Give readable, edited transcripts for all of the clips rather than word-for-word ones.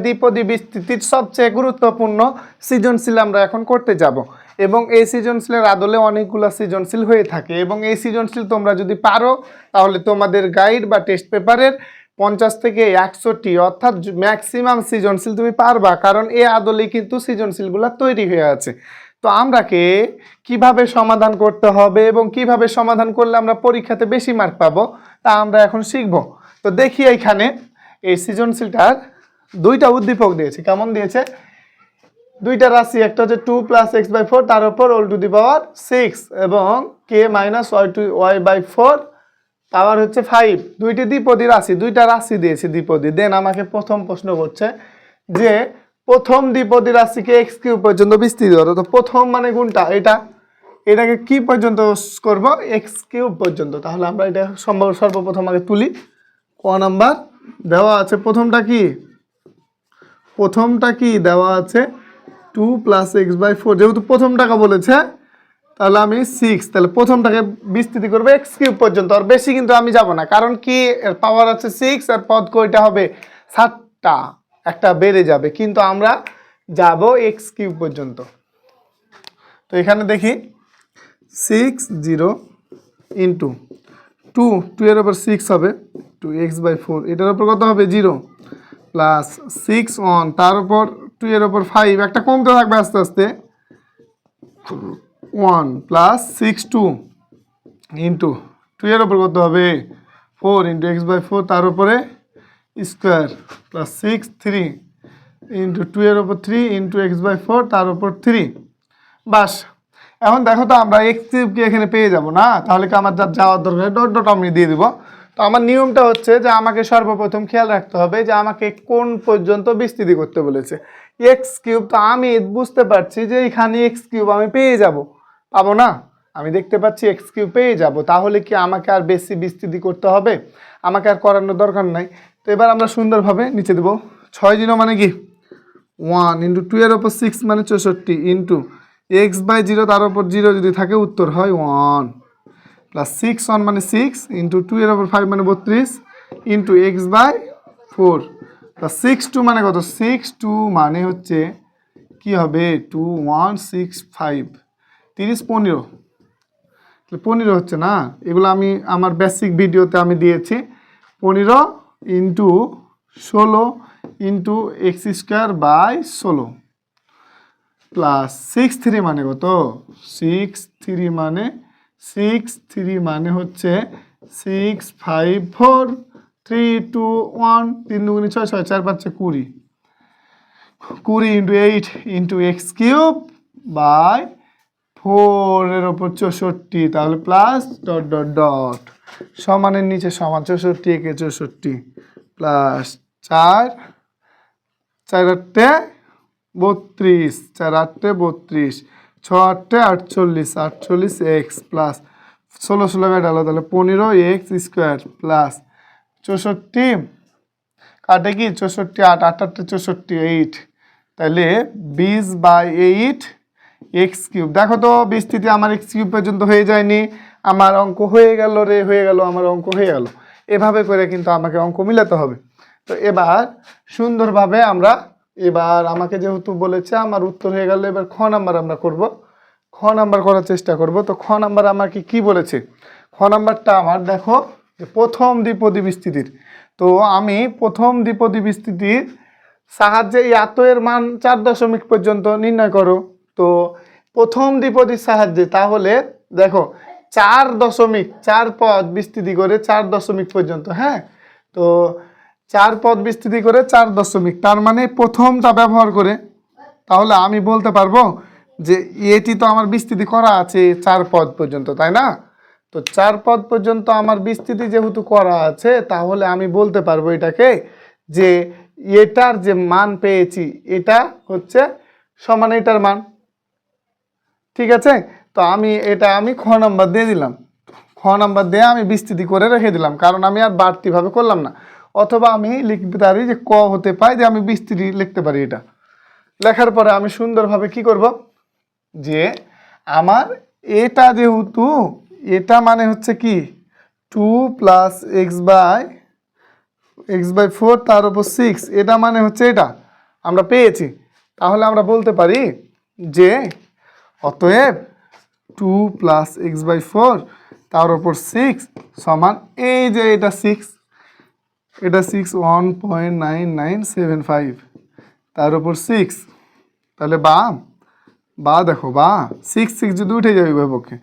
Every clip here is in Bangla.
দ্বিপদী বিস্তৃতির সবচেয়ে গুরুত্বপূর্ণ সৃজনশীল আমরা এখন করতে যাব এবং এই সৃজনশীলের আদলে অনেকগুলো সৃজনশীল হয়ে থাকে এবং এই সৃজনশীল তোমরা যদি পারো তাহলে তোমাদের গাইড বা টেস্ট পেপারের 50 থেকে 100টি অর্থাৎ ম্যাক্সিমাম সৃজনশীল তুমি পারবা, কারণ এই আদলেই কিন্তু সৃজনশীলগুলো তৈরি হয়ে আছে। তো আমরাকে কিভাবে সমাধান করতে হবে এবং কিভাবে সমাধান করলে আমরা পরীক্ষাতে বেশি মার্ক পাবো তা আমরা এখন শিখব। তো দেখি এইখানে এই সৃজনশীলটার দুইটা উদ্দীপক দিয়েছে। কেমন দিয়েছে? দুইটা রাশি, একটা হচ্ছে 2 + x/4 তার উপর হোল টু দি পাওয়ার 6 এবং k - y/4 পাওয়ার হচ্ছে 5। দুইটি দ্বিপদী রাশি, দুইটা রাশি দিয়েছে দ্বিপদী। দেন আমাকে প্রথম প্রশ্ন করছে যে প্রথম দ্বিপদী রাশিকে x³ পর্যন্ত বিস্তৃত করো। তো প্রথম মানে কোনটা? এটাকে কি পর্যন্ত করব? x³ পর্যন্ত। তাহলে আমরা এটা সর্বপ্রথম আগে তুলি। ক নাম্বার দেওয়া আছে প্রথমটা কি দেওয়া আছে 2 + x/4। যেহেতু প্রথমটাকে বলেছে তাহলে আমি 6, তাহলে প্রথমটাকে বিস্তৃতি করবো x³ পর্যন্ত। আর বেশি কিন্তু আমি যাব না, কারণ কি এর পাওয়ার আছে 6 আর পদ কয়টা হবে? 7টা, একটা বেড়ে যাবে, কিন্তু আমরা যাব x³ পর্যন্ত। তো এখানে দেখি 6 0 ইন্টু 2 এর উপর 6 হবে 2x/4, এটার উপর কত হবে? 0 প্লাস 6 1 তার উপর 2 এর উপর 5, একটা কমতে থাকবে আস্তে আস্তে 1 প্লাস 6 2 ইন্টু 2 এর উপর কত হবে? 4 ইন্টু x/4 তার উপরে স্কোয়ার প্লাস 6 3 ইন্টু 2 এর উপর 3 ইন্টু x/4 তার উপর 3। বাস, এখন দেখো তো আমরা x³ কি এখানে পেয়ে যাব না? তাহলে কি আমার যা যাওয়ার দরকার ডট ডট আমি দিয়ে দিব। তো আমার নিয়মটা হচ্ছে যে আমাকে সর্বপ্রথম খেয়াল রাখতে হবে যে আমাকে কোন পর্যন্ত বিস্তৃতি করতে বলেছে। x³, তো আমি বুঝতে পারছি যে এখানে x³ আমি পেয়ে যাব, পাবো না? আমি দেখতে পাচ্ছি x³ পেয়ে যাব, তাহলে কি আমাকে আর বেশি বিস্তৃতি করতে হবে? আমাকে আর করানোর দরকার নাই। তো এবার আমরা সুন্দরভাবে নিচে দেবো 6 0 মানে কি 1 ইন্টু 2 এর উপর 6 মানে 64 ইন্টু x/0 তার উপর 0 যদি থাকে উত্তর হয় 1 প্লাস 6 1 মানে 6 ইন্টু 2 এর উপর 5 মানে 32 ইন্টু x/4 প্লাস 6 2 মানে কত? 6 2 মানে হচ্ছে কি হবে 2 1 6 5 30 15, 15 হচ্ছে না? এগুলো আমি আমার বেসিক ভিডিওতে আমি দিয়েছি। 15 ইন্টু 16 ইন্টু x²/16 প্লাস 6 3 মানে কত? 6 3 মানে হচ্ছে 6 5 4 3 2 1 3 2 6 6 4 5 20 20 ইন্টু 8 ইন্টু x³/4 এর ওপর 64, তাহলে প্লাস ডট ডট ডট সমানের নিচে সমান 64 একে 64 প্লাস 4 4 8 32 4 8 32 6 8 48 48 x প্লাস 16 16 কাটালো, তাহলে 15x² প্লাস 64 কাটে কি 64 8 8 8 64 8, তাহলে 20/8 x³। দেখো তো বিস্তৃতি আমার x³ পর্যন্ত হয়ে যায়নি? আমার অঙ্ক হয়ে গেল রে, হয়ে গেল, আমার অঙ্ক হয়ে গেল। এভাবে করে কিন্তু আমাকে অঙ্ক মিলাতে হবে। তো এবার সুন্দরভাবে আমরা আমাকে যেহেতু বলেছে আমার উত্তর হয়ে গেল, এবার খ নাম্বার আমরা করব। খ নাম্বার করার চেষ্টা করব। তো খ নাম্বার আমাকে কি বলেছে? খ নাম্বারটা আমার দেখো যে প্রথম দ্বিপদী বিস্তৃতির। তো আমি প্রথম দ্বিপদী বিস্তৃতির সাহায্যে এর মান 4 পর্যন্ত নির্ণয় করো। তো প্রথম দ্বিপদীর সাহায্যে তাহলে দেখো 4 পদ বিস্তৃতি করে 4 পর্যন্ত। হ্যাঁ, তো 4 পদ বিস্তৃতি করে 4 তার মানে প্রথমটা ব্যবহার করে তাহলে আমি বলতে পারবো যে এটি তো আমার বিস্তৃতি করা আছে 4 পদ পর্যন্ত, তাই না? তো 4 পদ পর্যন্ত আমার বিস্তৃতি যেহেতু করা আছে তাহলে আমি বলতে পারবো এটাকে যে এটার যে মান পেয়েছি এটা হচ্ছে সমান এটার মান। ঠিক আছে? তো আমি খ নাম্বার দিয়ে দিলাম। খ নাম্বার দিয়ে আমি বিস্তৃতি করে রেখে দিলাম, কারণ আমি আর বাড়তিভাবে করলাম না। অথবা আমি লিখতে পারি যে ক হতে পাই যে আমি বিস্তৃতি লিখতে পারি। এটা লেখার পরে আমি সুন্দরভাবে কি করব যে আমার এটা যেহেতু এটা মানে হচ্ছে কি 2 + x/4 তার উপর 6, এটা মানে হচ্ছে এটা আমরা পেয়েছি, তাহলে আমরা বলতে পারি যে অতএব 2 প্লাস এক্স বাই 4 তার উপর 6 সমান এই যে এটা 6, এটা 6 1.9975 তার উপর 6, তাহলে বা দেখো বা 6 যদি উঠে যাবে উভয় পক্ষে,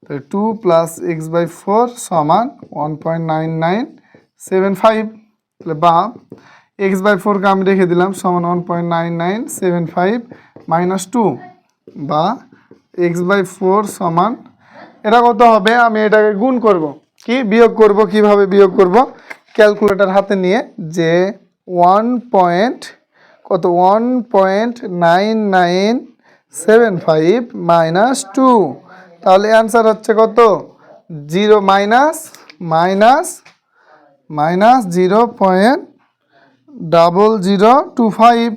তাহলে 2 প্লাস এক্স বাই 4 সমান 1.9975, তাহলে বা এক্স বাই 4কে আমি রেখে দিলাম সমান 1.9975 মাইনাস 2, বা এক্স বাই 4 সমান এটা কত হবে, আমি এটাকে গুণ করব, কি বিয়োগ করব, কিভাবে বিয়োগ করব, ক্যালকুলেটর হাতে নিয়ে যে 1.9975 মাইনাস 2, তাহলে অ্যান্সার হচ্ছে কত 0 মাইনাস 0.0025।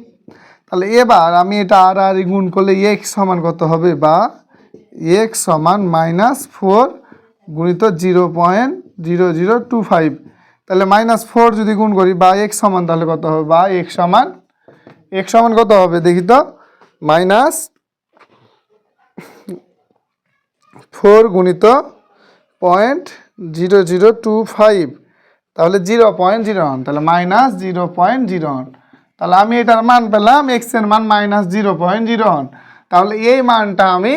তাহলে এবার আমি এটা আর গুণ করলে এক্স সমান কত হবে, বা এক্স সমান -4 গুণিত 0.0025, তাহলে -4 যদি গুণ করি বা এক্স সমান তাহলে কত হবে, বা এক্স সমান কত হবে দেখি তো, -4 গুণিত 0.0025, তাহলে 0.01, তাহলে -0.01, তাহলে আমি এটার মান পেলাম এক্স এর মান -0.01। তাহলে এই মানটা আমি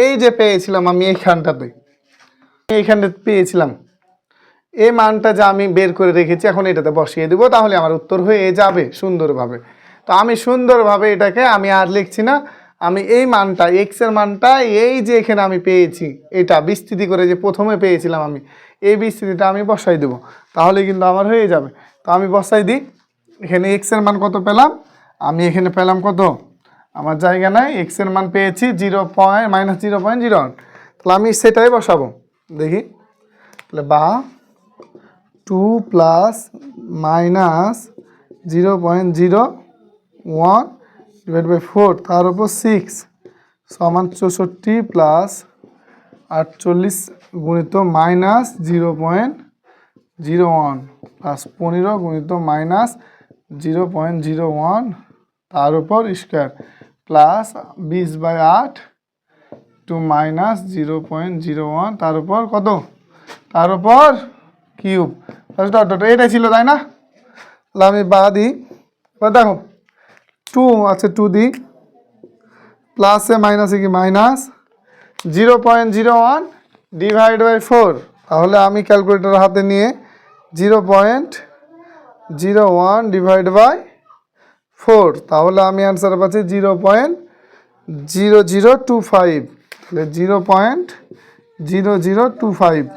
এই যে পেয়েছিলাম, আমি এইখানটাতে পেয়েছিলাম, এই মানটা যে আমি বের করে রেখেছি এখন এটাতে বসিয়ে দেবো, তাহলে আমার উত্তর হয়ে যাবে সুন্দরভাবে। তো আমি সুন্দরভাবে এটাকে আমি আর লিখছি না, আমি এই মানটা এক্স এর মানটা এই যে এখানে আমি পেয়েছি, এটা বিস্তৃতি করে যে প্রথমে পেয়েছিলাম আমি, এই বিস্তৃতিটা আমি বসাই দেবো, তাহলে কিন্তু আমার হয়ে যাবে। তো আমি বসাই দিই, এখানে এক্স এর মান কত পেলাম, আমি এখানে পেলাম কত, আমার জায়গা নাই, এক্স এর মান পেয়েছি -0.01, তাহলে আমি সেটাই বসাবো, দেখি তাহলে বা 2 প্লাস -0.01 ডিভাইড বাই 4 তার উপর 6 সমান 64 প্লাস 48 গুণিত -0.01 প্লাস 15 গুণিত -0.01 তার উপর স্কোয়ার প্লাস 20/8 টু -0.01 তার উপর কত, তার উপর কিউব, এটা ছিল তাই না, তাহলে আমি বা দিই, দেখো 2 আছে 2 দিই, প্লাসে মাইনাসে কি মাইনাস 0.01 ডিভাইড বাই 4, তাহলে আমি ক্যালকুলেটর হাতে নিয়ে 0.01 ডিভাইড বাই 4, তাহলে আমি অ্যান্সার পাচ্ছি 0.0025, তাহলে 0.0025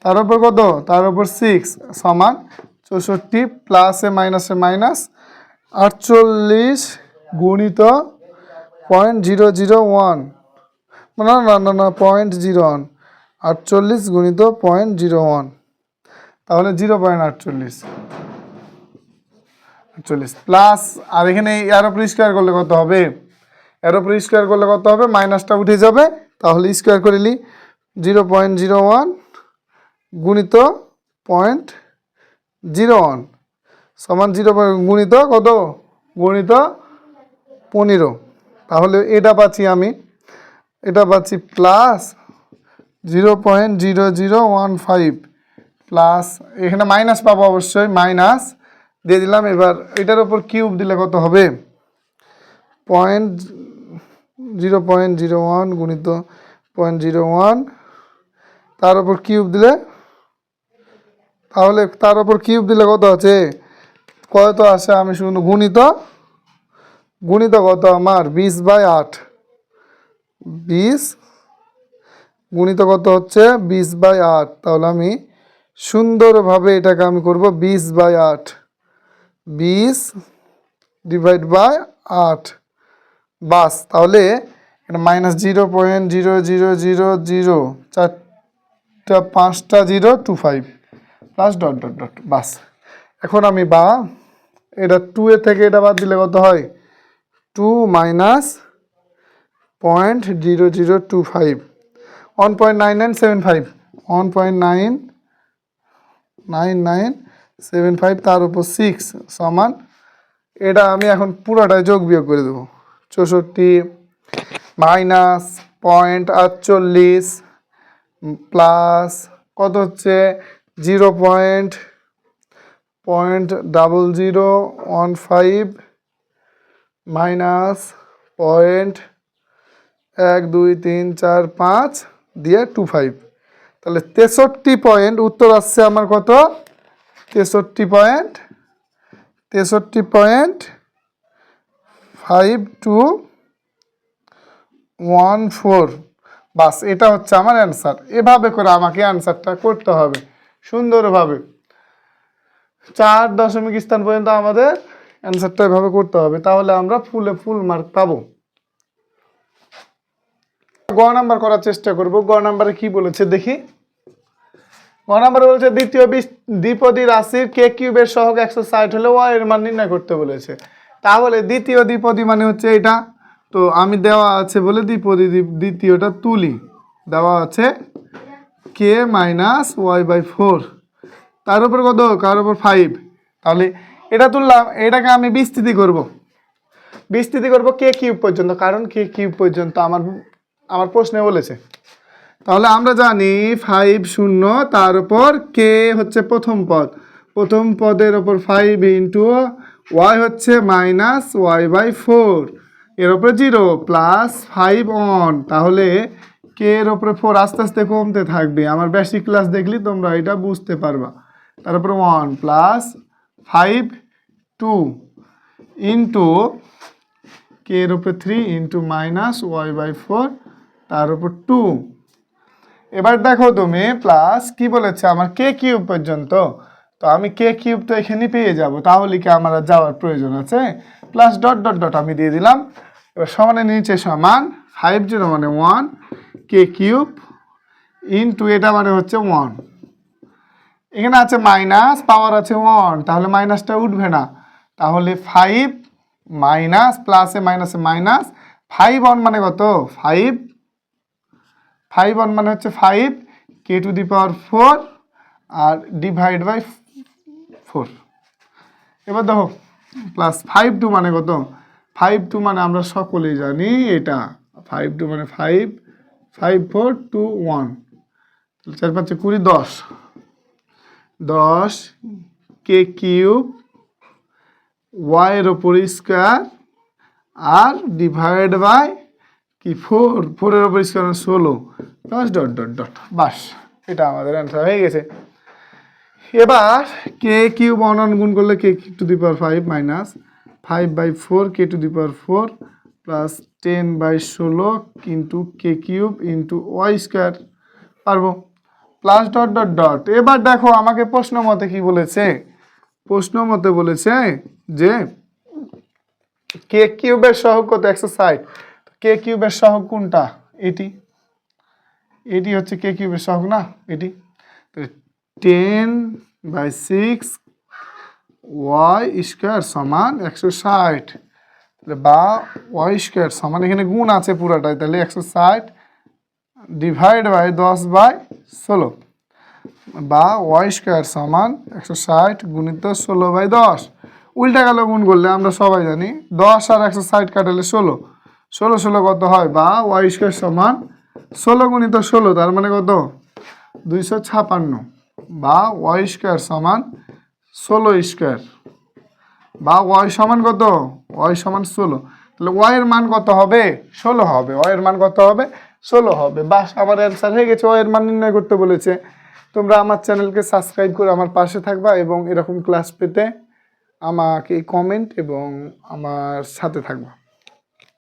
তার উপর কত, তার উপর 6 সমান 64 প্লাসে মাইনাসে মাইনাস 48 গুণিত 0.001, না 0.01, 48 গুণিত 0.01, তাহলে 0.48 প্লাস, আর এখানে এর উপর স্কোয়ার করলে কত হবে, এর উপর স্কোয়ার করলে কত হবে, মাইনাসটা উঠে যাবে, তাহলে স্কোয়ার করে নিই 0.01 গুণিত 0.01 সমান 0 গুণিত কত, গুণিত 15, তাহলে এটা পাচ্ছি আমি, এটা পাচ্ছি প্লাস 0.0015 প্লাস, এখানে মাইনাস পাবো অবশ্যই, মাইনাস দিয়ে দিলাম, এবার এটার উপর কিউব দিলে কত হবে, 0.01 গুণিত 0.01 তার উপর কিউব দিলে, তাহলে তার উপর কিউব দিলে কত আছে, কত আসে, আমি শুধু গুণিত কত আমার 20/8, 20 গুণিত কত হচ্ছে 20/8, তাহলে আমি সুন্দরভাবে এটাকে আমি করব 20/8, 20 ডিভাইড বাই 8, বাস, তাহলে এটা -0.0000 চারটা 5টা 0.25 প্লাস ডট ডট ডট, বাস। এখন আমি বা এটা 2 এর থেকে এটা বাদ দিলে কত হয়, 2 মাইনাস 0.0025 1.9975 1.9975 তার উপর 6 সমান, এটা আমি এখন পুরোটাই যোগ বিয়োগ করে দেবো। 64 মাইনাস 0.48 প্লাস কত হচ্ছে 0.0015 মাইনাস 0.1234 দিয়ে 25, তাহলে 63 পয়েন্ট উত্তর আসছে আমার কত 63.5214। বাস এটা হচ্ছে আমার অ্যান্সার। এভাবে করে আমাকে অ্যান্সারটা করতে হবে সুন্দরভাবে। 4 দশমিক স্থান পর্যন্ত আমাদের অ্যান্সারটা এভাবে করতে হবে, তাহলে আমরা ফুল মার্ক পাবো। গ নাম্বার করার চেষ্টা করব। গ নাম্বারে কি বলেছে দেখি। গ নাম্বারে বলেছে দ্বিতীয় দ্বিপদী রাশির কে কিউবের সহগ 160 হলে ওয়াই এর মান নির্ণয় করতে বলেছে। তাহলে দ্বিতীয় দ্বিপদী মানে হচ্ছে এটা, তো আমি দেওয়া আছে বলে দ্বিতীয়টা তুলি। দেওয়া আছে কে মাইনাস ওয়াই বাই 4, তার উপর কত কার উপর 5, তাহলে এটা তুললাম, এটাকে আমি বিস্তৃতি করব কে কিউব পর্যন্ত, কারণ কে কিউব পর্যন্ত আমার প্রশ্নে বলেছে। তাহলে আমরা জানি 5 শূন্য, তার উপর কে হচ্ছে প্রথম পদের ওপর 5 ইন্টু ওয়াই হচ্ছে মাইনাস ওয়াই বাই 4, এর ওপরে 0 প্লাস 5 অন, তাহলে কে এর ওপরে 4 আস্তে আস্তে কমতে থাকবে। আমার বেসিক ক্লাস দেখলি তোমরা এটা বুঝতে পারবা। তার উপরে 1 প্লাস 5 2 ইন্টু কে এর উপরে 3 ইন্টু মাইনাস ওয়াই বাই 4, তার উপর 2। এবার দেখো তুমি প্লাস কি বলেছে আমার কে কিউব পর্যন্ত, তো আমি কে কিউব তো এখানে পেয়ে যাব, তাহলে কি আমার যাওয়ার প্রয়োজন আছে? প্লাস ডট ডট ডট আমি দিয়ে দিলাম। এবার সমানের নিচে সমান 50 মানে 1 কে কিউব ইন্টু এটা মানে হচ্ছে 1, এখানে আছে মাইনাস পাওয়ার আছে 1, তাহলে মাইনাসটা উঠবে না, তাহলে 5 মাইনাস প্লাসে মাইনাসে মাইনাস 5 1 মানে কত 5 1 মানে হচ্ছে 5 কে টু দি পাওয়ার 4 আর ডিভাইড বাই 4। এবার দেখো প্লাস 5 2 মানে কত 5 2 মানে আমরা সকলেই জানি এটা 5 2 মানে 5 5 4 2 1, 4 5 20 10 কে কিউব ওয়াই এর উপর স্কয়ার আর ডিভাইড বাই কি 4 এর উপর square 16 plus dot dot dot. বাস এটা আমাদের অ্যান্সার হয়ে গেছে। এবার কে কিউব অন গুণ করলে k to the power 5 minus 5 by 4 k to the power 4 plus 10 by 16 into k cube into y square, পারবো প্লাস ডট ডট ডট। এবার দেখো আমাকে প্রশ্ন মতে কি বলেছে, প্রশ্ন মতে বলেছে যে কে কিউবের সহগ কত 160, কে কিউবের সহগ কোনটা এটি হচ্ছে কে কিউবের সহগ না এটি, 10 বাই 6 ওয়াই স্কয়ার সমান 160, বা ওয়াই স্কয়ার সমান এখানে গুণ আছে পুরাটাই, তাহলে 160 ডিভাইড বাই 10 বাই 16, বা ওয়াই স্কয়ার সমান 160 গুণিত 16 বাই 10। উল্টা গেল গুণ করলে আমরা সবাই জানি 10 আর 160 কাটালে 16, 16 16 কত হয়, বা ওয়াই স্কয়ার সমান 16 গুণিত 16 তার মানে কত 256, বা ওয়াই স্কয়ার সমান 16 স্কয়ার, বা ওয়াই সমান কত ওয়াই সমান 16, তাহলে ওয়াই এর মান কত হবে 16 হবে, ওয়াই এর মান কত হবে 16 হবে। বাস আমার অ্যান্সার হয়ে গেছে। ওয়াই এর মান নির্ণয় করতে বলেছে। তোমরা আমার চ্যানেলকে সাবস্ক্রাইব করে আমার পাশে থাকবা এবং এরকম ক্লাস পেতে আমাকে কমেন্ট এবং আমার সাথে থাকবা।